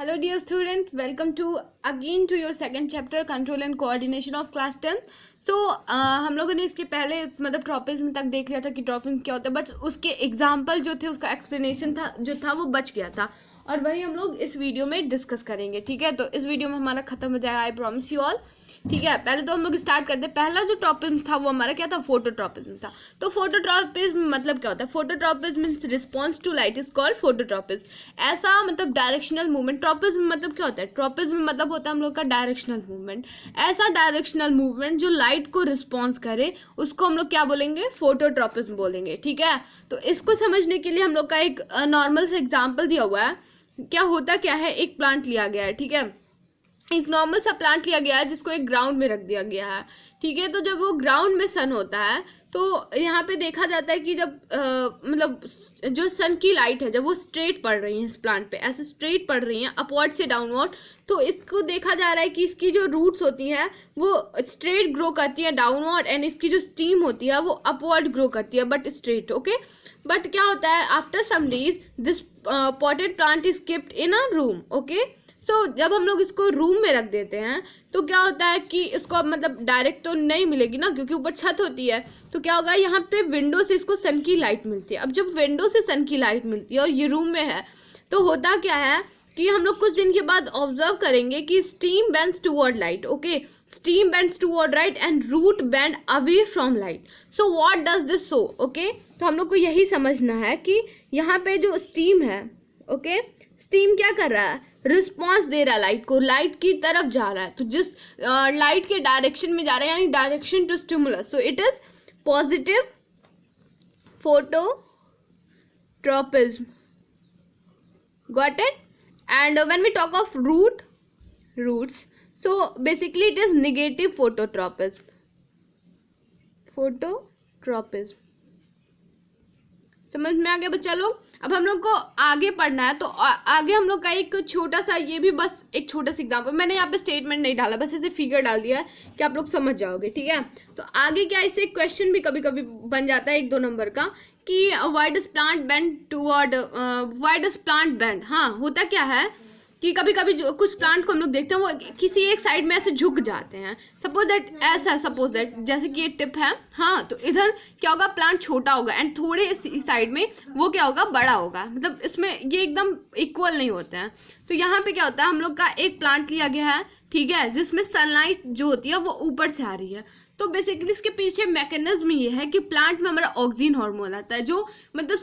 Hello dear student, welcome to again to your second chapter control and coordination of class 10. So हम लोगों ने इसके पहले मतलब ट्रॉपिज्म तक देख लिया था कि ट्रॉपिज्म क्या होता है, बट उसके एग्जाम्पल जो थे उसका एक्सप्लेनेशन था जो था वो बच गया था और वही हम लोग इस वीडियो में डिस्कस करेंगे. ठीक है, तो इस वीडियो में हमारा खत्म हो जाएगा, आई प्रॉमिस यू ऑल. ठीक है, पहले तो हम लोग स्टार्ट करते हैं. पहला जो ट्रॉपिज्म था वो हमारा क्या था, फोटोट्रॉपिज्म था. तो फोटोट्रॉपिज्म मतलब क्या होता है? Phototropism means response to light is called phototropism. ऐसा मतलब डायरेक्शनल मूवमेंट. ट्रॉपिज्म मतलब क्या होता है? ट्रॉपिज्म मतलब होता है हम लोग का डायरेक्शनल मूवमेंट. ऐसा डायरेक्शनल मूवमेंट जो लाइट को रिस्पॉन्स करे उसको हम लोग क्या बोलेंगे? फोटोट्रॉपिज्म बोलेंगे. ठीक है, तो इसको समझने के लिए हम लोग का एक नॉर्मल सा एग्जाम्पल दिया हुआ है. क्या होता क्या है, एक प्लांट लिया गया है. ठीक है, एक नॉर्मल सा प्लांट लिया गया है जिसको एक ग्राउंड में रख दिया गया है. ठीक है, तो जब वो ग्राउंड में सन होता है तो यहाँ पे देखा जाता है कि जब मतलब जो सन की लाइट है जब वो स्ट्रेट पड़ रही है इस प्लांट पे, ऐसे स्ट्रेट पड़ रही है अपवर्ड से डाउनवर्ड, तो इसको देखा जा रहा है कि इसकी जो रूट्स होती हैं वो स्ट्रेट ग्रो करती है डाउनवर्ड, एंड इसकी जो स्टीम होती है वो अपवर्ड ग्रो करती है बट स्ट्रेट. ओके, बट क्या होता है, after some days this potted plant is keeped in a room. Okay, so जब हम लोग इसको रूम में रख देते हैं तो क्या होता है कि इसको मतलब डायरेक्ट तो नहीं मिलेगी ना, क्योंकि ऊपर छत होती है. तो क्या होगा, यहाँ पे विंडो से इसको सन की लाइट मिलती है. अब जब विंडो से सन की लाइट मिलती है और ये रूम में है तो होता क्या है कि हम लोग कुछ दिन के बाद ऑब्जर्व करेंगे कि stem bends toward light. Okay, stem bends toward light and root bend away from light. So what does this show? Okay, तो हम लोग को यही समझना है कि यहाँ पे जो स्टीम है, ओके, स्टीम क्या कर रहा है, रिस्पॉन्स दे रहा है लाइट को, लाइट की तरफ जा रहा है. तो जिस लाइट के डायरेक्शन में जा रहा है यानी direction to stimulus, so it is positive phototropism. Got it? And when we talk of roots, so basically it is negative phototropism. समझ में आ गया बच्चा लोग? अब हम लोग को आगे पढ़ना है तो आगे हम लोग का एक छोटा सा, ये भी बस एक छोटा सा एग्जाम्पल, मैंने यहाँ पे स्टेटमेंट नहीं डाला, बस ऐसे फिगर डाल दिया है कि आप लोग समझ जाओगे. ठीक है, तो आगे क्या, इससे क्वेश्चन भी कभी कभी बन जाता है 1-2 नंबर का कि व्हाई डज प्लांट बेंड. हाँ, होता क्या है कि कभी कभी जो कुछ प्लांट को हम लोग देखते हैं वो किसी एक साइड में ऐसे झुक जाते हैं. सपोज दैट जैसे कि ये टिप है, हाँ, तो इधर क्या होगा, प्लांट छोटा होगा एंड थोड़े साइड में वो क्या होगा, बड़ा होगा. मतलब इसमें ये एकदम इक्वल नहीं होते हैं. तो यहाँ पे क्या होता है, हम लोग का एक प्लांट लिया गया है, ठीक है, जिसमें सनलाइट जो होती है वो ऊपर से आ रही है. तो बेसिकली इसके पीछे मैकेनिज्म ये है कि प्लांट में हमारा ऑक्सीजन हार्मोन आता है जो मतलब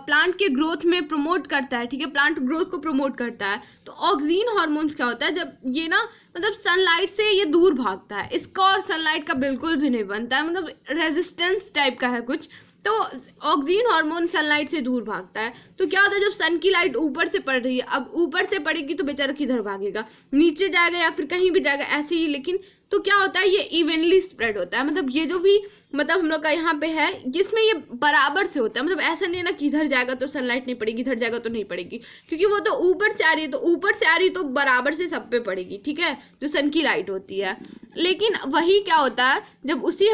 प्लांट के ग्रोथ में प्रमोट करता है. ठीक है, प्लांट ग्रोथ को प्रमोट करता है. तो ऑक्सीजन हार्मोन्स क्या होता है, जब ये ना मतलब सनलाइट से ये दूर भागता है, इसका और सनलाइट का बिल्कुल भी नहीं बनता है, मतलब रेजिस्टेंस टाइप का है कुछ. तो ऑक्सीजन हार्मोन सनलाइट से दूर भागता है. तो क्या होता है, जब सन की लाइट ऊपर से पड़ रही है, अब ऊपर से पड़ेगी तो बेचारा किधर भागेगा, नीचे जाएगा या फिर कहीं भी जाएगा ऐसे ही. लेकिन तो क्या होता है, ये इवनली स्प्रेड होता है. मतलब ये जो भी मतलब हम लोग का यहाँ पे है जिसमें ये बराबर से होता है. मतलब ऐसा नहीं है ना कि इधर जाएगा तो सनलाइट नहीं पड़ेगी, इधर जाएगा तो नहीं पड़ेगी, क्योंकि वो तो ऊपर से आ रही है, तो ऊपर से आ रही तो बराबर से सब पे पड़ेगी. ठीक है, जो सन की लाइट होती है. लेकिन वही क्या होता है, जब उसी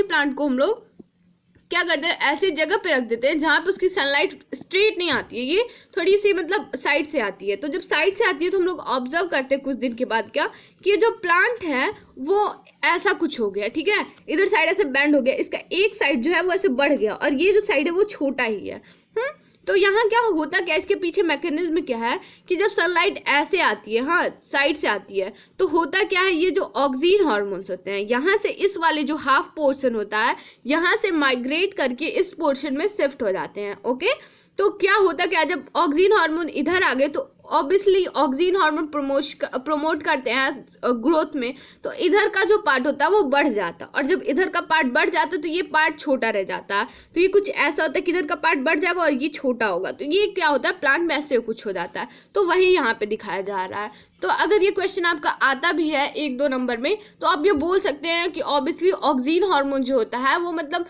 प्लांट को हम लोग क्या करते हैं, ऐसी जगह पे रख देते हैं जहाँ पे उसकी सनलाइट स्ट्रेट नहीं आती है, ये थोड़ी सी मतलब साइड से आती है. तो जब साइड से आती है तो हम लोग ऑब्जर्व करते हैं कुछ दिन के बाद क्या कि ये जो प्लांट है वो ऐसा कुछ हो गया. ठीक है, इधर साइड ऐसे बेंड हो गया, इसका एक साइड जो है वो ऐसे बढ़ गया और ये जो साइड है वो छोटा ही है. तो यहाँ क्या होता क्या, इसके पीछे मैकेनिज्म क्या है कि जब सनलाइट ऐसे आती है, हाँ, साइड से आती है, तो होता क्या है, ये जो ऑक्सीजन हार्मोन्स होते हैं यहाँ से इस वाले जो हाफ पोर्शन होता है यहाँ से माइग्रेट करके इस पोर्शन में शिफ्ट हो जाते हैं. ओके, तो क्या होता क्या, जब ऑक्सीजन हार्मोन इधर आ गए तो ऑब्वियसली ऑक्सीजन हार्मोन प्रमोट करते हैं ग्रोथ में, तो इधर का जो पार्ट होता है वो बढ़ जाता है, और जब इधर का पार्ट बढ़ जाता है तो ये पार्ट छोटा रह जाता है. तो ये कुछ ऐसा होता है कि इधर का पार्ट बढ़ जाएगा और ये छोटा होगा. तो ये क्या होता है, प्लांट में ऐसे कुछ हो जाता है. तो वही यहाँ पे दिखाया जा रहा है. तो अगर ये क्वेश्चन आपका आता भी है 1-2 नंबर में तो आप ये बोल सकते हैं कि ऑब्वियसली ऑक्सीजन हार्मोन जो होता है वो मतलब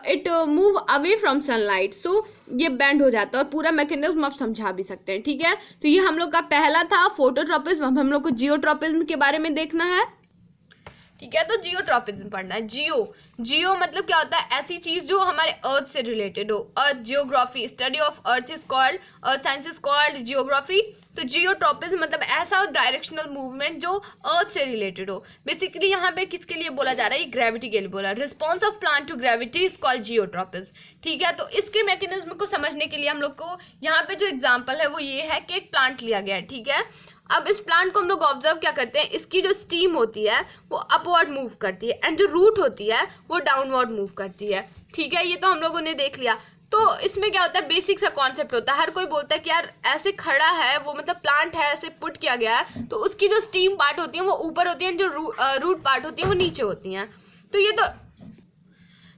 it move away from sunlight, so ये बैंड हो जाता है और पूरा मैकेनिज्म आप समझा भी सकते हैं. ठीक है, तो ये हम लोग का पहला था फोटोट्रॉपिज्म. अब हम लोग को जियोट्रॉपिज्म के बारे में देखना है. ठीक है। तो जियोट्रॉपिज्म पढ़ना है। जियो मतलब क्या होता है, ऐसी चीज जो हमारे अर्थ से रिलेटेड हो। Earth geography, study of earth is called, earth science is called geography. तो जियोट्रॉपिज्म मतलब ऐसा डायरेक्शनल मूवमेंट जो अर्थ से रिलेटेड हो। बेसिकली यहाँ पे किसके लिए बोला जा रहा है, ग्रेविटी के लिए बोला। Response of plant to gravity is called geotropism. ठीक है। तो इसके मैकेनिज्म को समझने के लिए हम लोग को यहाँ पे जो एग्जाम्पल है वो ये है कि एक प्लांट लिया गया है। ठीक है। अब इस प्लांट को हम लोग ऑब्जर्व क्या करते हैं, इसकी जो स्टीम होती है वो अपवर्ड मूव करती है एंड जो रूट होती है वो डाउनवर्ड मूव करती है। ठीक है। ये तो हम लोगों ने देख लिया। तो इसमें क्या होता है, बेसिक सा कॉन्सेप्ट होता है। हर कोई बोलता है कि यार ऐसे खड़ा है वो, मतलब प्लांट है, ऐसे पुट किया गया है, तो उसकी जो स्टीम पार्ट होती है वो ऊपर होती है, जो रूट पार्ट होती है वो नीचे होती हैं। तो ये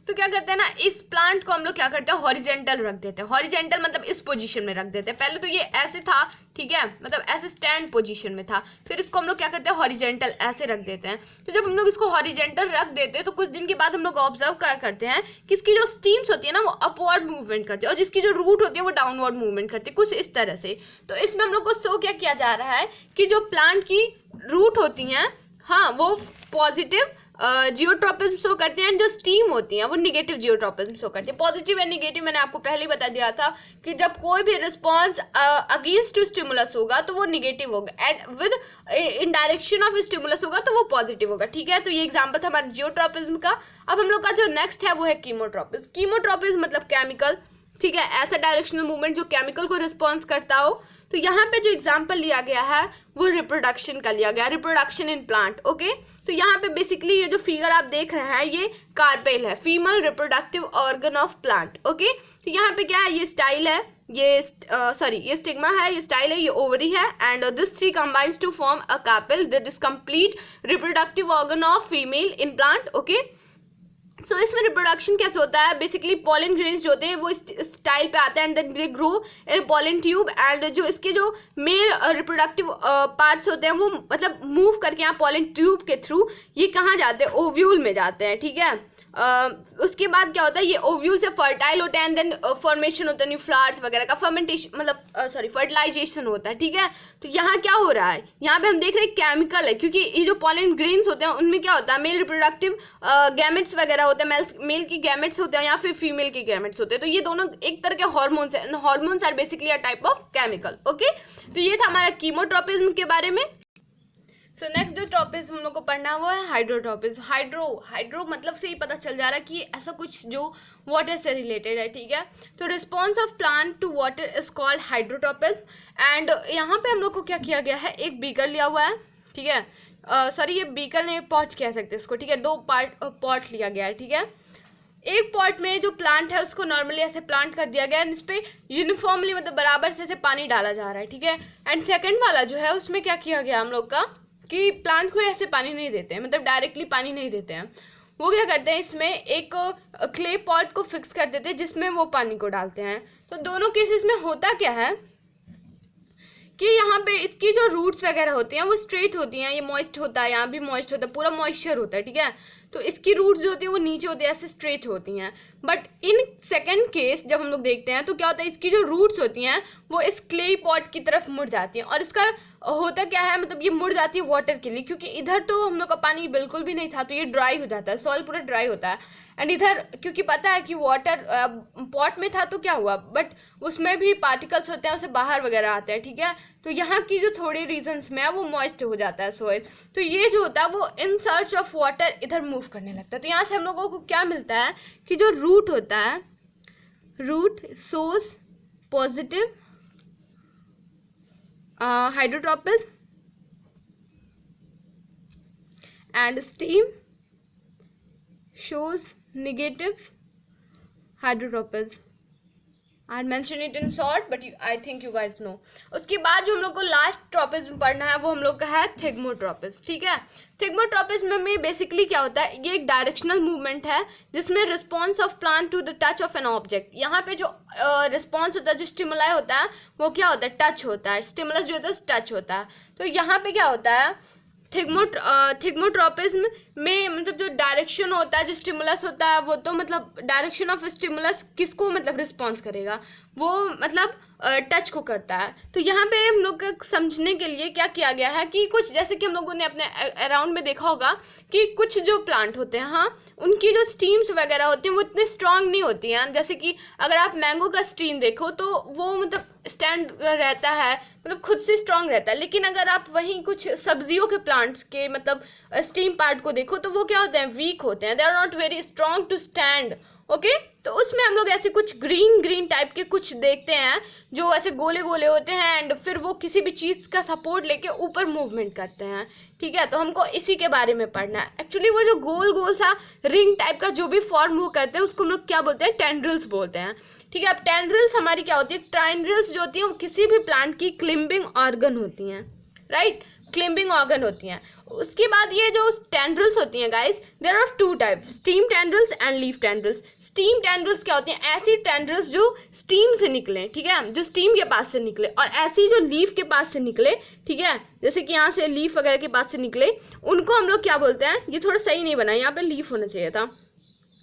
तो क्या करते हैं ना, इस प्लांट को हम लोग क्या करते हैं, हॉरिजेंटल रख देते हैं। हॉरिजेंटल मतलब इस पोजीशन में रख देते हैं। पहले तो ये ऐसे था, ठीक है, मतलब ऐसे स्टैंड पोजीशन में था। फिर इसको हम लोग क्या करते हैं, हॉरिजेंटल ऐसे रख देते हैं। तो जब हम लोग इसको हॉरिजेंटल रख देते हैं तो कुछ दिन के बाद हम लोग ऑब्जर्व क्या करते हैं कि इसकी जो स्टीम्स होती है ना वो अपवर्ड मूवमेंट करती है और जिसकी जो रूट होती है वो डाउनवर्ड मूवमेंट करती है, कुछ इस तरह से। तो इसमें हम लोग को शो क्या किया जा रहा है कि जो प्लांट की रूट होती हैं, हाँ, वो पॉजिटिव जियोट्रॉपिज्म शो करते हैं, जो स्टीम होती हैं वो निगेटिव जियोट्रॉपिज्म शो करती है। पॉजिटिव एंड निगेटिव मैंने आपको पहले ही बता दिया था कि जब कोई भी रिस्पॉन्स अगेंस्ट टू स्टिमुलस होगा तो वो निगेटिव होगा and with in direction of stimulus होगा तो वो पॉजिटिव होगा। ठीक है। तो ये एग्जांपल था हमारे जियोट्रॉपिज्म का। अब हम लोग का जो नेक्स्ट है वो है कीमोट्रॉपिज्म। कीमोट्रॉपिज्म मतलब केमिकल, ठीक है, ऐसा डायरेक्शनल मूवमेंट जो केमिकल को रिस्पॉन्स करता हो। तो यहाँ पे जो एग्जाम्पल लिया गया है वो रिप्रोडक्शन का लिया गया, रिप्रोडक्शन इन प्लांट। ओके। तो यहाँ पे बेसिकली ये जो फिगर आप देख रहे हैं ये कार्पेल है, female reproductive organ of plant. Okay. तो यहाँ पे क्या है, ये स्टाइल है, ये स्टिग्मा है, ये स्टाइल है, ये ओवरी है and this three combines to form a carpel that is complete reproductive organ of female in plant. Okay. So इसमें रिप्रोडक्शन कैसे होता है, बेसिकली पॉलन ग्रेन्स जो होते हैं वो इस स्टाइल पे आते हैं and then they grow in pollen tube and जो इसके जो मेल रिप्रोडक्टिव पार्ट्स होते हैं वो मतलब मूव करके यहाँ पॉलन ट्यूब के थ्रू ये कहाँ जाते हैं, ओव्यूल में जाते हैं। ठीक है। उसके बाद क्या होता है, ये ओव्यूल से फर्टाइल होते हैं एंड देन फॉर्मेशन होता है न्यू फ्लावर्स वगैरह का, फर्मेंटेशन मतलब फर्टिलाइजेशन होता है। ठीक है। तो यहाँ क्या हो रहा है, यहाँ पे हम देख रहे हैं केमिकल है, क्योंकि ये जो पॉलन ग्रेन्स होते हैं उनमें क्या होता है, मेल रिप्रोडक्टिव गैमेट्स वगैरह होते हैं, मेल की गैमेट्स होते हैं या फिर फीमेल के गैमेट्स होते हैं। तो ये दोनों एक तरह के हॉर्मोन्स हैं। Hormones are basically a type of chemical. Okay. तो ये था हमारा कीमोट्रॉपिज्म के बारे में। सो नेक्स्ट जो ट्रॉपिज्म हम लोग को पढ़ना है वो है हाइड्रोट्रॉपिज्म। हाइड्रो मतलब से ही पता चल जा रहा है कि ऐसा कुछ जो वाटर से रिलेटेड है। ठीक है। तो response of plant to water is called hydrotropism and यहाँ पे हम लोग को क्या किया गया है, एक बीकर लिया हुआ है। ठीक है। ये बीकर नहीं, पॉट कह सकते हैं इसको। ठीक है। दो पॉट लिया गया है। ठीक है। एक पॉट में जो प्लांट है उसको नॉर्मली ऐसे प्लांट कर दिया गया है, इस पर यूनिफॉर्मली मतलब बराबर से ऐसे पानी डाला जा रहा है। ठीक है। एंड सेकंड वाला जो है उसमें क्या किया गया हम लोग का कि प्लांट को ऐसे पानी नहीं देते हैं, मतलब डायरेक्टली पानी नहीं देते हैं। वो क्या करते हैं, इसमें एक क्ले पॉट को फिक्स कर देते हैं जिसमें वो पानी को डालते हैं। तो दोनों केसेस में होता क्या है कि यहाँ पे इसकी जो रूट्स वगैरह होती हैं वो स्ट्रेट होती हैं, ये मॉइस्ट होता है, यहाँ भी मॉइस्ट होता है, पूरा मॉइस्चर होता है। ठीक है। तो इसकी रूट्स जो होती है वो नीचे होती है, ऐसे स्ट्रेट होती हैं। बट इन सेकंड केस जब हम लोग देखते हैं तो क्या होता है, इसकी जो रूट्स होती हैं वो इस क्ले पॉट की तरफ मुड़ जाती हैं। और इसका होता क्या है, मतलब ये मुड़ जाती है वाटर के लिए, क्योंकि इधर तो हम लोग का पानी बिल्कुल भी नहीं था तो ये ड्राई हो जाता है, सॉइल पूरा ड्राई होता है। एंड इधर क्योंकि पता है कि वाटर पॉट में था तो क्या हुआ, बट उसमें भी पार्टिकल्स होते हैं, उसे बाहर वगैरह आते हैं। ठीक है। तो यहाँ की जो थोड़े रीजन्स में है वो मॉइस्ट हो जाता है सॉइल। तो ये जो होता है वो इन सर्च ऑफ वाटर इधर मूव करने लगता है। तो यहाँ से हम लोगों को क्या मिलता है कि जो रूट होता है, रूट सोर्स positive hydrotropism and stem shows negative hydrotropism. I mention it in short, but I think you guys know. उसके बाद जो हम लोग को लास्ट ट्रॉपिज्म पढ़ना है वो हम लोग का है थिग्मोट्रॉपिज्म। ठीक है। थिग्मोट्रॉपिज्म में बेसिकली क्या होता है, ये एक डायरेक्शनल मूवमेंट है जिसमें response of plant to the touch of an object. यहाँ पे जो रिस्पॉन्स होता है, जो स्टिमुलाई होता है वो क्या होता है, टच होता है। स्टिमुलस जो होता है टच होता है। तो यहाँ पे क्या होता है, थिग्मोट्रॉपिज्म में मतलब जो डायरेक्शन होता है, जो स्टिमुलस होता है वो तो मतलब डायरेक्शन ऑफ स्टिमुलस किसको मतलब रिस्पॉन्स करेगा, वो मतलब टच को करता है। तो यहाँ पे हम लोग को समझने के लिए क्या किया गया है कि कुछ जैसे कि हम लोगों ने अपने अराउंड में देखा होगा कि कुछ जो प्लांट होते हैं, हाँ, उनकी जो स्टीम्स वगैरह होती हैं वो इतने स्ट्रांग नहीं होती हैं। जैसे कि अगर आप मैंगो का स्टीम देखो तो वो मतलब स्टैंड रहता है, मतलब खुद से स्ट्रांग रहता है। लेकिन अगर आप वहीं कुछ सब्जियों के प्लांट्स के मतलब स्टीम पार्ट को देखो तो वो क्या होते हैं, वीक होते हैं, they are not very strong to stand. Okay, तो उसमें हम लोग ऐसे कुछ ग्रीन ग्रीन टाइप के कुछ देखते हैं जो ऐसे गोले गोले होते हैं एंड फिर वो किसी भी चीज़ का सपोर्ट लेके ऊपर मूवमेंट करते हैं। ठीक है, तो हमको इसी के बारे में पढ़ना है। एक्चुअली वो जो गोल गोल सा रिंग टाइप का जो भी फॉर्म वो करते हैं उसको हम लोग क्या बोलते हैं, टेंड्रिल्स बोलते हैं। ठीक है, अब टेंड्रिल्स हमारी क्या होती है, टेंड्रिल्स जो होती है वो किसी भी प्लांट की क्लिम्बिंग ऑर्गन होती हैं, राइट, क्लिम्बिंग ऑर्गन होती हैं। उसके बाद ये जो टेंड्रिल्स होती हैं guys, there are two type, stem tendrils and leaf tendrils. Stem tendrils क्या होती हैं, ऐसी टेंड्रिल्स जो स्टीम से निकले, ठीक है, जो स्टीम के पास से निकले, और ऐसी जो लीफ के पास से निकले, ठीक है, जैसे कि यहाँ से लीफ वगैरह के पास से निकले, उनको हम लोग क्या बोलते हैं, ये थोड़ा सही नहीं बना, यहाँ पे लीफ होना चाहिए था,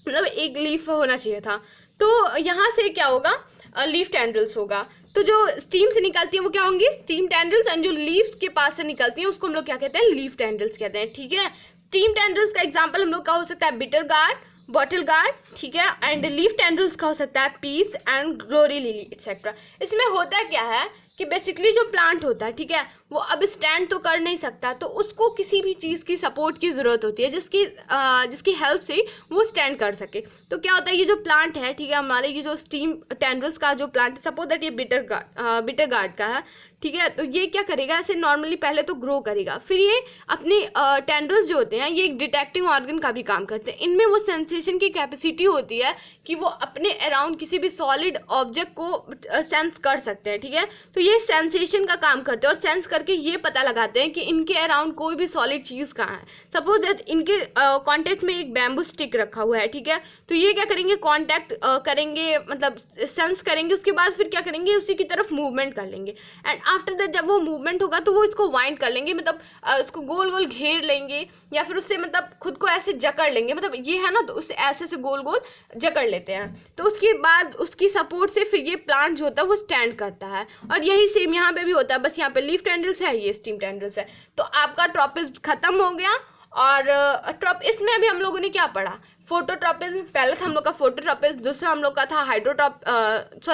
मतलब एक लीफ होना चाहिए था, तो यहाँ से क्या होगा, लीफ टेंड्रिल्स होगा। तो जो स्टीम से निकलती हैं वो क्या होंगी, स्टीम टेंड्रिल्स, एंड जो लीफ के पास से निकलती हैं उसको हम लोग क्या कहते हैं, लीफ टेंड्रिल्स कहते हैं। ठीक है, स्टीम टेंड्रिल्स का एग्जांपल हम लोग का हो सकता है बिटर गार्ड, बॉटल गार्ड, ठीक है, एंड लीफ टेंड्रिल्स का हो सकता है peas and glory lily etcetera. इसमें होता क्या है कि बेसिकली जो प्लांट होता है, ठीक है, वो अब स्टैंड तो कर नहीं सकता, तो उसको किसी भी चीज़ की सपोर्ट की ज़रूरत होती है जिसकी हेल्प से वो स्टैंड कर सके। तो क्या होता है, ये जो प्लांट है, ठीक है, हमारे ये जो स्टीम टेंड्रिल्स का जो प्लांट है, सपोज दैट ये बिटर गार्ड का है, ठीक है, तो ये क्या करेगा, ऐसे नॉर्मली पहले तो ग्रो करेगा, फिर ये अपने टेंड्रिल्स जो होते हैं ये एक डिटेक्टिंग ऑर्गन का भी काम करते हैं। इनमें वो सेंसेशन की कैपेसिटी होती है कि वो अपने अराउंड किसी भी सॉलिड ऑब्जेक्ट को सेंस कर सकते हैं। ठीक है, तो ये सेंसेशन का काम करते हैं और सेंस करके ये पता लगाते हैं कि इनके अराउंड कोई भी सॉलिड चीज़ कहाँ है। सपोज दैट इनके कांटेक्ट में एक बैम्बू स्टिक रखा हुआ है, ठीक है, तो ये क्या करेंगे, कांटेक्ट करेंगे, मतलब सेंस करेंगे, उसके बाद फिर क्या करेंगे, उसी की तरफ मूवमेंट कर लेंगे, एंड आफ्टर दैट जब वो मूवमेंट होगा तो वो इसको वाइंड कर लेंगे, मतलब उसको गोल गोल घेर लेंगे, या फिर उससे मतलब खुद को ऐसे जकड़ लेंगे, मतलब ये है ना, तो उससे ऐसे से गोल गोल जकड़ लेते हैं। तो उसके बाद उसकी सपोर्ट से फिर ये प्लांट जो होता है वो स्टैंड करता है। और यही सेम यहाँ पे भी होता है, बस यहाँ पे लीफ टेंड्रिल्स है, ये स्टीम टेंड्रिल्स है। तो आपका ट्रॉपिस खत्म हो गया। और इसमें अभी हम लोगों ने क्या पढ़ा, फोटोट्रॉपिज्म, पहला था हम लोग का फोटोट्रॉपिज्म, दूसरा हम लोग का था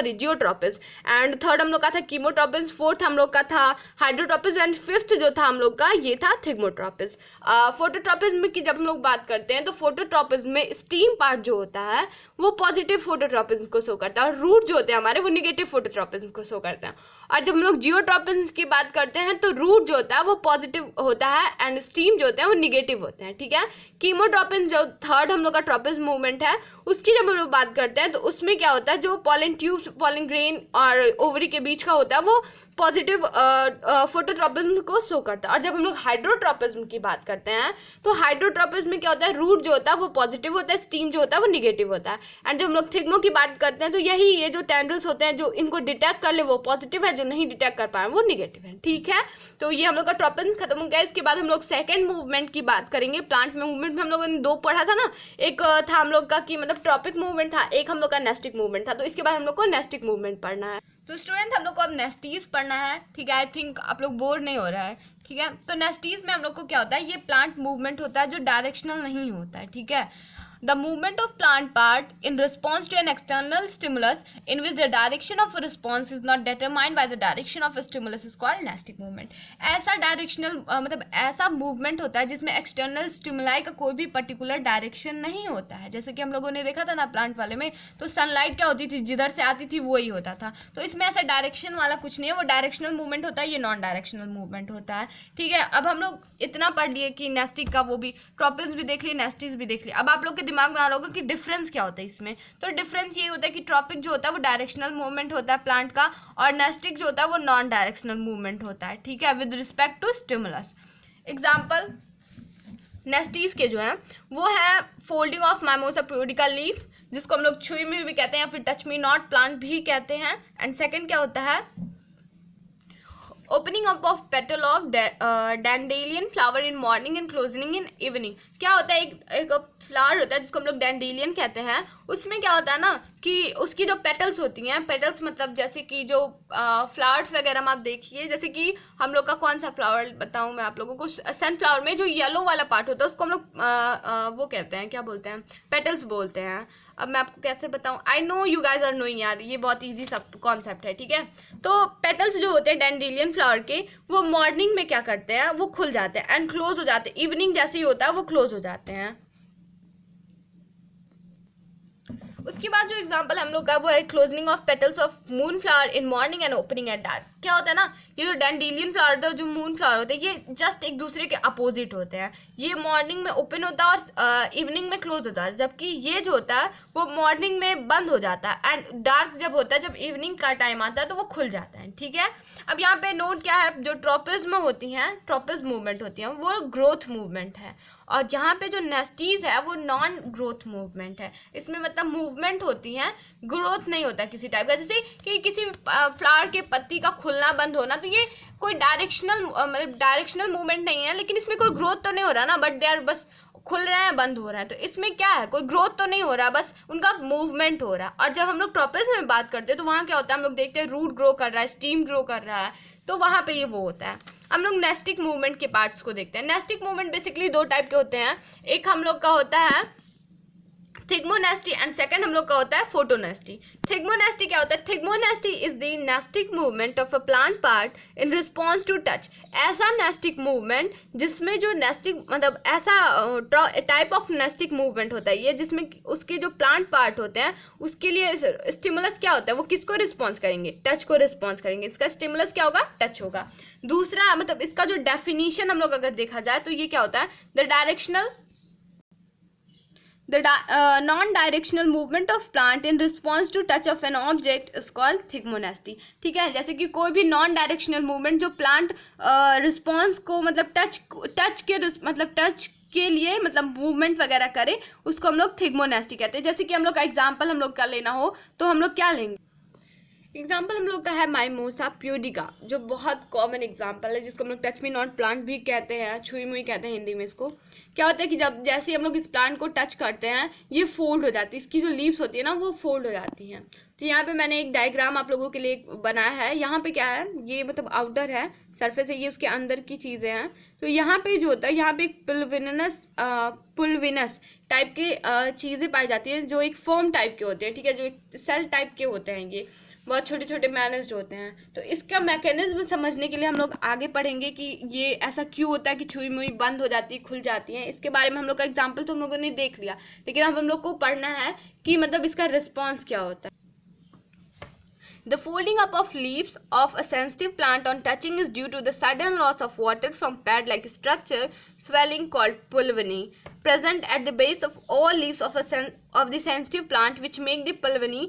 जियोट्रॉपिज्म, एंड थर्ड हम लोग का था कीमोट्रॉपिज्म, फोर्थ हम लोग का था हाइड्रोट्रॉपिज्म, एंड फिफ्थ जो था हम लोग का ये था थिग्मोट्रॉपिज्म। फोटोट्रॉपिज्म की जब हम लोग बात करते हैं तो फोटोट्रॉपिज्म में स्टीम पार्ट जो होता है वो पॉजिटिव फोटोट्रॉपिज्म को शो करता है, और रूट जो होते हैं हमारे वो निगेटिव फोटोट्रॉपिज्म को शो करते हैं। और जब हम लोग जियोट्रॉपिज्म की बात करते हैं तो रूट जो होता है वो पॉजिटिव होता है एंड स्टीम जो होते हैं वो निगेटिव होते हैं। ठीक है, कीमोट्रॉपिज्म जो थर्ड हम लोग का ट्रॉपिज्म मूवमेंट है उसकी जब हम लोग बात करते हैं तो उसमें क्या होता है, जो पॉलन ट्यूब्स, पॉलन ग्रेन और ओवरी के बीच का होता है वो पॉजिटिव फोटोट्रॉपिज्म को शो करता है। और जब हम लोग हाइड्रोट्रॉपिज्म की बात करते हैं तो हाइड्रोट्रॉपिज्म में क्या होता है, रूट जो होता है वो पॉजिटिव होता है, स्टीम जो होता है वो निगेटिव होता है। एंड जब हम लोग थिग्मो की बात करते हैं तो यही ये जो टेंड्रिल्स होते हैं जो इनको डिटेक्ट कर ले वो पॉजिटिव है, जो नहीं डिटेक्ट कर पाए वो निगेटिव है। ठीक है, तो ये हम लोग का ट्रॉपिज्म खत्म हो गया। इसके बाद हम लोग सेकेंड मूवमेंट की बात करेंगे। प्लांट में मूवमेंट में हम लोगों ने दो पढ़ा था ना, एक था हम लोग का कि मतलब ट्रॉपिक मूवमेंट था, एक हम लोग का नेस्टिक मूवमेंट था। तो इसके बाद हम लोग को नेस्टिक मूवमेंट पढ़ना है। तो स्टूडेंट हम लोग को अब नेस्टीज पढ़ना है। ठीक है, आई थिंक आप लोग बोर नहीं हो रहा है। ठीक है, तो नेस्टीज में हम लोग को क्या होता है, ये प्लांट मूवमेंट होता है जो डायरेक्शनल नहीं होता है। ठीक है, the movement of plant part in response to an external stimulus in which the direction of a response is not determined by the direction of a stimulus is called nestic movement। ऐसा directional मतलब ऐसा movement होता है जिसमें external stimuli का कोई भी particular direction नहीं होता है। जैसे कि हम लोगों ने देखा था ना प्लांट वाले में, तो सनलाइट क्या होती थी, जिधर से आती थी वही होता था। तो इसमें ऐसा डायरेक्शन वाला कुछ नहीं है, वो डायरेक्शनल मूवमेंट होता है, ये नॉन डायरेक्शनल मूवमेंट होता है। ठीक है, अब हम लोग इतना पढ़ लिए कि नेस्टिक का वो भी, ट्रॉपिज्म भी देख लिए, नेस्टीज भी देख लिए। अब आप लोग के दिमाग में आ रहा होगा कि डिफरेंस क्या होता है इसमें। तो डिफरेंस ये होता है कि ट्रॉपिक जो होता है वो डायरेक्शनल मूवमेंट होता है प्लांट का, और नेस्टिक जो होता है वो नॉन डायरेक्शनल मूवमेंट होता है। ठीक है, with respect to stimulus. Example nasties के जो है वो है folding of mimosa pudica leaf, जिसको हम लोग छुई में भी कहते हैं या फिर टच मी नॉट प्लांट भी कहते हैं। एंड सेकेंड क्या होता है, opening up of petal of dandelion flower in morning and closing in evening. क्या होता है, एक फ्लावर होता है जिसको हम लोग डैंडेलियन कहते हैं, उसमें क्या होता है ना कि उसकी जो पेटल्स होती हैं, पेटल्स मतलब जैसे कि जो फ्लावर्स वगैरह में आप देखिए, जैसे कि हम लोग का कौन सा फ्लावर बताऊं मैं आप लोगों को, सनफ्लावर में जो येलो वाला पार्ट होता है उसको हम लोग वो कहते हैं, क्या बोलते हैं, पेटल्स बोलते हैं। अब मैं आपको कैसे बताऊं, I know you guys are knowing यार, ये बहुत ईजी सब कॉन्सेप्ट है, ठीक है। तो पेटल्स जो होते हैं डैंडेलियन फ्लावर के, वो मॉर्निंग में क्या करते हैं, वो खुल जाते हैं एंड क्लोज हो जाते हैं, इवनिंग जैसे ही होता है वो क्लोज हो जाते हैं। उसके बाद जो एग्जांपल हम लोग का वो है closing of petals of moon flower in morning and opening eight dark. क्या होता है ना, ये जो डैंडेलियन फ्लावर होता है, जो मून फ्लावर होते हैं, ये जस्ट एक दूसरे के अपोजिट होते हैं। ये मॉर्निंग में ओपन होता है और इवनिंग में क्लोज होता है, जबकि ये जो होता है वो मॉर्निंग में बंद हो जाता है एंड डार्क जब होता है, जब इवनिंग का टाइम आता है तो वो खुल जाता है, ठीक है। अब यहाँ पे नोट क्या है, जो ट्रोपिज्म होती हैं, ट्रोपिज्म मूवमेंट होती हैं, वो ग्रोथ मूवमेंट है, और यहाँ पे जो नेस्टीज है वो नॉन ग्रोथ मूवमेंट है। इसमें मतलब मूवमेंट होती है, ग्रोथ नहीं होता किसी टाइप का। जैसे कि किसी फ्लावर के पत्ती का खुलना बंद होना, तो ये कोई डायरेक्शनल मतलब डायरेक्शनल मूवमेंट नहीं है, लेकिन इसमें कोई ग्रोथ तो नहीं हो रहा ना, बट दे आर बस खुल रहे हैं बंद हो रहा है, तो इसमें क्या है, कोई ग्रोथ तो नहीं हो रहा, बस उनका मूवमेंट हो रहा है। और जब हम लोग ट्रोपिज्म में बात करते हैं तो वहाँ क्या होता है, हम लोग देखते हैं रूट ग्रो कर रहा है, स्टीम ग्रो कर रहा है, तो वहाँ पे ये वो होता है। हम लोग नेस्टिक मूवमेंट के पार्ट्स को देखते हैं। नेस्टिक मूवमेंट बेसिकली दो टाइप के होते हैं, एक हम लोग का होता है थिग्मोनेस्टी एंड सेकंड हम लोग का होता है फोटोनेस्टी। थिग्मोनेस्टी क्या होता है, thigmonasty is the nastic movement of a plant part in response to touch. ऐसा नेस्टिक मूवमेंट जिसमें जो नेस्टिक मतलब ऐसा टाइप ऑफ नेस्टिक मूवमेंट होता है ये, जिसमें उसके जो प्लांट पार्ट होते हैं उसके लिए स्टिमुलस क्या होता है, वो किसको रिस्पॉन्स करेंगे, टच को रिस्पॉन्स करेंगे। इसका स्टिमुलस क्या होगा, टच होगा। दूसरा मतलब इसका जो डेफिनेशन हम लोग अगर देखा जाए तो ये क्या होता है, The non-directional movement of plant in response to touch of an object is called thigmonasty, ठीक है। जैसे कि कोई भी नॉन डायरेक्शनल मूवमेंट जो प्लांट रिस्पॉन्स को मतलब टच के लिए मतलब मूवमेंट वगैरह करे, उसको हम लोग थिग्मोनेस्टी कहते हैं। जैसे कि हम लोग का एग्जांपल हम लोग का लेना हो तो हम लोग क्या लेंगे, एग्जाम्पल हम लोग का है माइमोसा प्यूडिका, जो बहुत कॉमन एग्जाम्पल है, जिसको हम लोग टच मी नॉट प्लांट भी कहते हैं, छुई मुई कहते हैं हिंदी में इसको। क्या होता है कि जब जैसे हम लोग इस प्लांट को टच करते हैं ये फोल्ड हो जाती है, इसकी जो लीव्स होती है ना वो फोल्ड हो जाती हैं। तो यहाँ पे मैंने एक डायग्राम आप लोगों के लिए बनाया है। यहाँ पे क्या है, ये मतलब आउटर है, सरफेस है, ये उसके अंदर की चीज़ें हैं। तो यहाँ पे जो होता है, यहाँ पे एक पुलविनस टाइप के चीज़ें पाई जाती हैं, जो एक फॉर्म टाइप के होते हैं, ठीक है, जो एक सेल टाइप के होते हैं, ये बहुत छोटे छोटे मैनेज्ड होते हैं। तो इसका मैकेनिज्म समझने के लिए हम लोग आगे पढ़ेंगे कि ये ऐसा क्यों होता है कि छुई मुई बंद हो जाती है, खुल जाती है। इसके बारे में हम लोग का एग्जाम्पल तो हम लोगों ने देख लिया, लेकिन अब हम लोग को पढ़ना है कि मतलब इसका रिस्पॉन्स क्या होता है। The folding up of leaves of a sensitive plant on touching is due to the sudden loss of water from pad-like structure swelling called pulvini present at the base of all leaves of the sensitive plant, which make the pulvini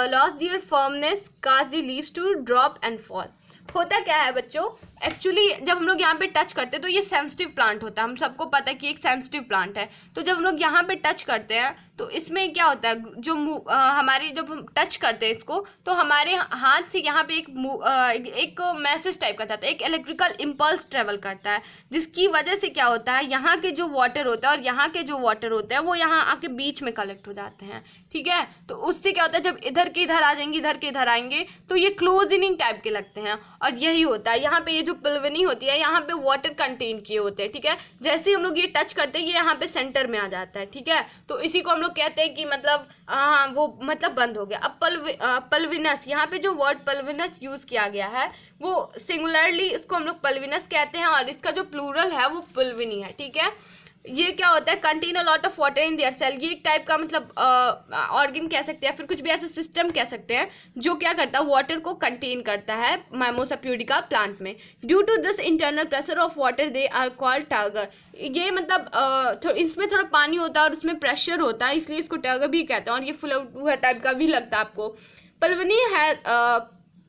lose their firmness, cause the leaves to drop and fall. होता क्या है बच्चों, actually जब हम लोग यहाँ पे touch करते हैं तो ये सेंसिटिव प्लांट होता है, हम सबको पता है कि एक सेंसिटिव प्लांट है। तो जब हम लोग यहाँ पे टच करते हैं तो इसमें क्या होता है, जो हमारी जब हम टच करते हैं इसको, तो हमारे हाथ से यहाँ पे एक मैसेज टाइप का जाता है, एक इलेक्ट्रिकल इम्पल्स ट्रेवल करता है, जिसकी वजह से क्या होता है, यहाँ के जो वाटर होता है और यहाँ के जो वाटर होते हैं वो यहाँ आके बीच में कलेक्ट हो जाते हैं, ठीक है। तो उससे क्या होता है, जब इधर के इधर आ जाएंगे, इधर के इधर आएंगे, तो ये क्लोजनिंग टाइप के लगते हैं। और यही होता है, यहाँ पे ये जो पुलविनी होती है यहाँ पे वाटर कंटेन किए होते हैं, ठीक है। जैसे ही हम लोग ये टच करते हैं ये यहाँ पे सेंटर में आ जाता है, ठीक है। तो इसी को हम लोग कहते हैं कि मतलब हाँ वो मतलब बंद हो गया। अब पल्विनस, यहाँ पे जो वर्ड पल्विनस यूज किया गया है वो सिंगुलरली इसको हम लोग पल्विनस कहते हैं, और इसका जो प्लूरल है वो पुलविनी है, ठीक है। ये क्या होता है, contain a lot of water in their cell, ये एक टाइप का मतलब ऑर्गन कह सकते हैं, फिर कुछ भी ऐसा सिस्टम कह सकते हैं जो क्या करता है, वाटर को कंटेन करता है माइमोसा प्यूडिका प्लांट में। Due to this internal pressure of water they are called turgor. ये मतलब इसमें थोड़ा पानी होता है और उसमें प्रेशर होता है, इसलिए इसको टर्गर भी कहते हैं, और ये फ्लोट टाइप का भी लगता है आपको।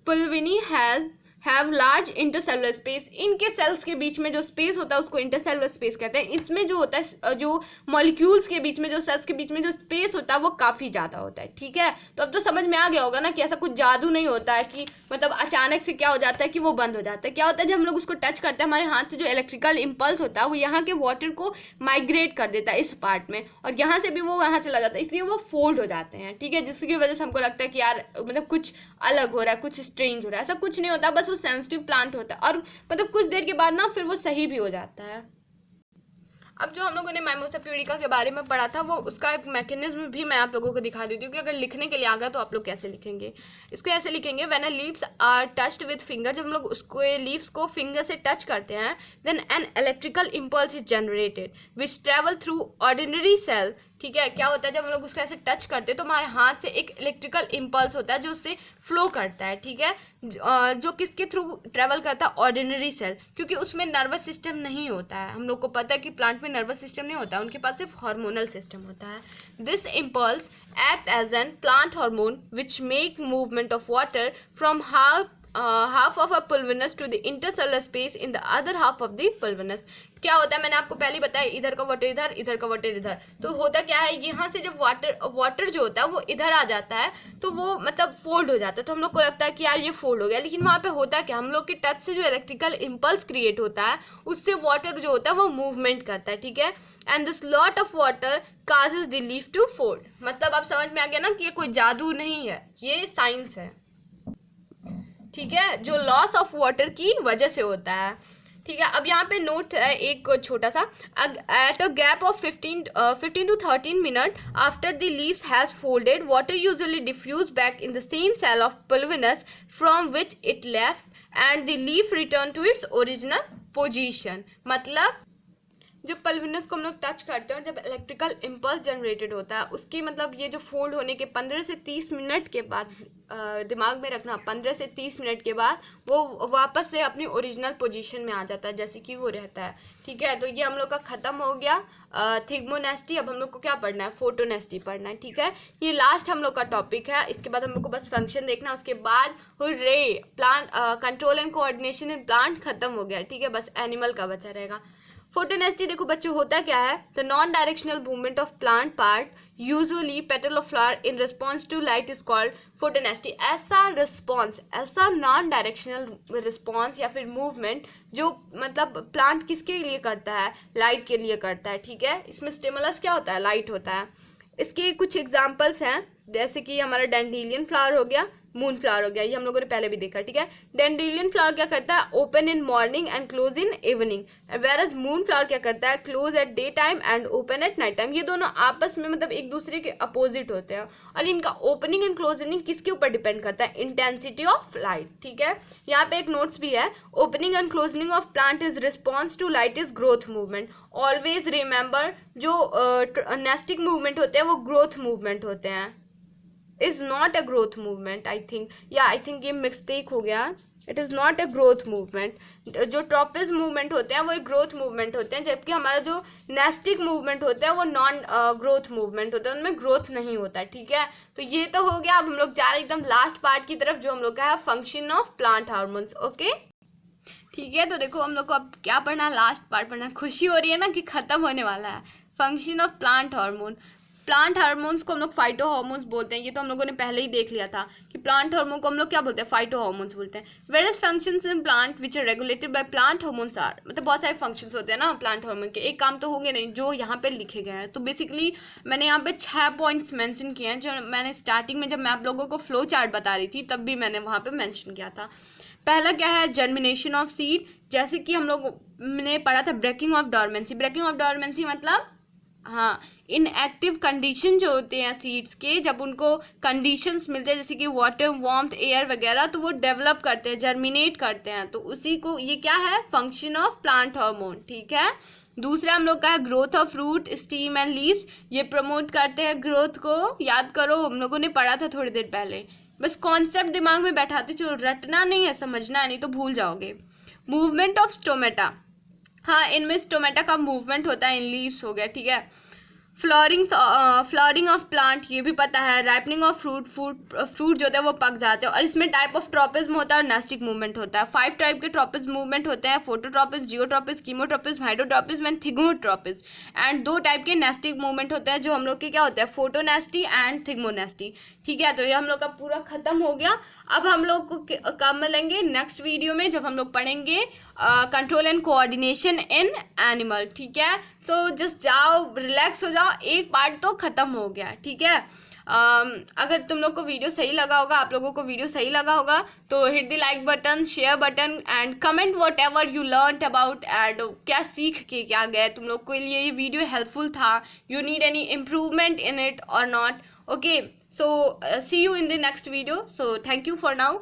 Pulvini has have large intercellular space, इनके सेल्स के बीच में जो स्पेस होता है उसको इंटरसेलुलर स्पेस कहते हैं। इसमें जो होता है जो मॉलिक्यूल्स के बीच में, जो सेल्स के बीच में जो स्पेस होता है वो काफ़ी ज़्यादा होता है, ठीक है। तो अब तो समझ में आ गया होगा ना कि ऐसा कुछ जादू नहीं होता है कि मतलब अचानक से क्या हो जाता है कि वो बंद हो जाता है। क्या होता है, जब हम लोग उसको टच करते हैं हमारे हाथ से जो इलेक्ट्रिकल इम्पल्स होता है वो यहाँ के वाटर को माइग्रेट कर देता है इस पार्ट में, और यहाँ से भी वो वहाँ चला जाता है, इसलिए वो फोल्ड हो जाते हैं, ठीक है। जिसकी वजह से हमको लगता है कि यार मतलब कुछ अलग हो रहा है, कुछ स्ट्रेंज हो रहा है। ऐसा कुछ नहीं होता, बस वो सेंसिटिव प्लांट होता है, और मतलब कुछ देर के बाद ना फिर वो सही भी हो जाता है। अब जो हम लोगों ने माइमोसा प्यूडिका के बारे में पढ़ा था वो उसका एक मैकेनिज्म भी मैं आप लोगों को दिखा देती हूँ कि अगर लिखने के लिए आ गया तो आप लोग कैसे लिखेंगे। इसको ऐसे लिखेंगे, when a leaves are touched with finger, जब हम लोग उसको लीव्स को फिंगर से टच करते हैं, then an electrical impulse is generated which travel through ordinary cell, ठीक है। क्या होता है, जब हम लोग उसको ऐसे टच करते हैं तो हमारे हाथ से एक इलेक्ट्रिकल इम्पल्स होता है जो उससे फ्लो करता है, ठीक है। जो किसके थ्रू ट्रेवल करता है, ऑर्डिनरी सेल, क्योंकि उसमें नर्वस सिस्टम नहीं होता है। हम लोग को पता है कि प्लांट में नर्वस सिस्टम नहीं होता है, उनके पास सिर्फ हार्मोनल सिस्टम होता है। This impulse act as an plant hormone which make movement of water from half of a pulvinus to the intercellular space in the other half of the pulvinus। क्या होता है, मैंने आपको पहले ही बताया, इधर का वाटर इधर, इधर का वाटर इधर। तो होता क्या है, यहाँ से जब वाटर जो होता है वो इधर आ जाता है तो वो मतलब फोल्ड हो जाता है। तो हम लोग को लगता है कि यार ये फोल्ड हो गया, लेकिन वहाँ पे होता क्या, हम लोग के टच से जो इलेक्ट्रिकल इम्पल्स क्रिएट होता है उससे वाटर जो होता है वो मूवमेंट करता है, ठीक है। And this lot of water causes the leaf to fold. मतलब अब समझ में आ गया ना कि ये कोई जादू नहीं है, ये साइंस है, ठीक है, जो लॉस ऑफ वाटर की वजह से होता है, ठीक है। अब यहाँ पे नोट है एक छोटा सा, at a gap of 15 to 13 minute after the leaves has folded, water usually diffuse back in the same cell of pulvinus from which it left and the leaf return to its original position. मतलब जब pulvinus को हम लोग touch करते हैं और जब electrical impulse generated होता है उसकी मतलब ये जो फोल्ड होने के 15 से 30 मिनट के बाद, दिमाग में रखना 15 से 30 मिनट के बाद वो वापस से अपनी ओरिजिनल पोजीशन में आ जाता है जैसे कि वो रहता है, ठीक है। तो ये हम लोग का ख़त्म हो गया थिग्मोनेस्टी। अब हम लोग को क्या पढ़ना है, फोटोनेस्टी पढ़ना है, ठीक है। ये लास्ट हम लोग का टॉपिक है, इसके बाद हम लोग को बस फंक्शन देखना है, उसके बाद hurray plant control and coordination in plant खत्म हो गया, ठीक है। बस एनिमल का बचा रहेगा। फोटोनेस्टी देखो बच्चों होता क्या है, the non directional movement of plant part usually petal of flower in response to light is called photonasty. ऐसा रिस्पॉन्स, ऐसा नॉन डायरेक्शनल रिस्पॉन्स या फिर मूवमेंट जो मतलब प्लांट किसके लिए करता है, लाइट के लिए करता है, ठीक है। इसमें स्टिमुलस क्या होता है, लाइट होता है। इसके कुछ एग्जाम्पल्स हैं, जैसे कि हमारा डैंडेलियन फ्लावर हो गया, मून फ्लावर हो गया, ये हम लोगों ने पहले भी देखा, ठीक है। डैंडेलियन फ्लावर क्या करता है, open in morning and close in evening, whereas moon flower क्या करता है, close at day time and open at night time. ये दोनों आपस में मतलब एक दूसरे के अपोजिट होते हैं, और इनका ओपनिंग एंड क्लोजिंग किसके ऊपर डिपेंड करता है, इंटेंसिटी ऑफ लाइट, ठीक है। यहाँ पे एक नोट्स भी है, opening and closing of plant is response to light is growth movement. Always remember जो नेस्टिक मूवमेंट होते हैं वो ग्रोथ मूवमेंट होते हैं, is not a growth movement. I think ये मिस्टेक हो गया, it is not a growth movement. जो ट्रॉपिज मूवमेंट होते हैं वो एक ग्रोथ मूवमेंट होते हैं, जबकि हमारा जो नेस्टिक मूवमेंट होता है वो नॉन ग्रोथ मूवमेंट होता है, उनमें ग्रोथ नहीं होता, ठीक है। तो ये तो हो गया। अब हम लोग जा रहे हैं एकदम लास्ट पार्ट की तरफ, जो हम लोग का है function of plant hormones, okay, ठीक है। तो देखो हम लोग को अब क्या पढ़ना है, लास्ट पार्ट पढ़ना है। खुशी हो रही है ना कि ख़त्म होने वाला है। Function of plant hormone, plant hormones को हम लोग फाइटो हार्मोन्स बोलते हैं, ये तो हम लोगों ने पहले ही देख लिया था कि प्लांट हार्मोन को हम लोग क्या बोलते हैं, फाइटो हार्मोन्स बोलते हैं। Various functions in plant which are regulated by plant hormones are, मतलब बहुत सारे फंक्शंस होते हैं ना प्लांट हार्मोन के, एक काम तो होंगे नहीं जो यहाँ पे लिखे गए हैं। तो बेसिकली मैंने यहाँ पे 6 पॉइंट्स मेंशन किए हैं, जो मैंने स्टार्टिंग में जब मैं आप लोगों को फ्लो चार्ट बता रही थी तब भी मैंने वहाँ पे मेंशन किया था। पहला क्या है, जर्मिनेशन ऑफ सीड, जैसे कि हम लोग ने पढ़ा था breaking of dormancy. Breaking of dormancy मतलब हाँ, इनएक्टिव कंडीशन जो होते हैं सीड्स के, जब उनको कंडीशंस मिलते हैं जैसे कि वाटर, वार्मथ, एयर वगैरह, तो वो डेवलप करते हैं, जर्मिनेट करते हैं, तो उसी को ये क्या है, फंक्शन ऑफ प्लांट हार्मोन, ठीक है। दूसरा हम लोग का है growth of root, stem and leaves, ये प्रमोट करते हैं ग्रोथ को। याद करो हम लोगों ने पढ़ा था थोड़ी देर पहले, बस कॉन्सेप्ट दिमाग में बैठाते चलो, रटना नहीं है, समझना नहीं तो भूल जाओगे। मूवमेंट ऑफ स्टोमेटा, हाँ इनमें स्टोमेटा का मूवमेंट होता है, इन लीव्स हो गया, ठीक है। फ्लॉरिंग ऑफ प्लांट ये भी पता है, राइपनिंग ऑफ फ्रूट जो होता है वो पक जाते हैं, और इसमें टाइप ऑफ ट्रॉपिज्म होता है और नेस्टिक मूवमेंट होता है। 5 टाइप के ट्रॉपिज्म मूवमेंट होते हैं, phototropism, geotropism, chemotropism, hydrotropism and thigmotropism. And 2 type के नेस्टिक मूवमेंट होते हैं जो हम लोग के क्या होते हैं, फोटोनेस्टी एंड थिग्मोनेस्टी। ठीक है, तो ये हम लोग का पूरा खत्म हो गया। अब हम लोग को कब मिलेंगे, नेक्स्ट वीडियो में, जब हम लोग पढ़ेंगे control and coordination in animal. ठीक है, सो जस्ट जाओ, रिलैक्स हो जाओ, एक पार्ट तो खत्म हो गया। ठीक है, अगर तुम लोग को वीडियो सही लगा होगा, आप लोगों को वीडियो सही लगा होगा, तो hit the like button, share button and comment what ever you learn about, and क्या सीख के क्या गए तुम लोग के लिए ये वीडियो हेल्पफुल था, you need any improvement in it और not. Okay, so see you in the next video. So thank you for now.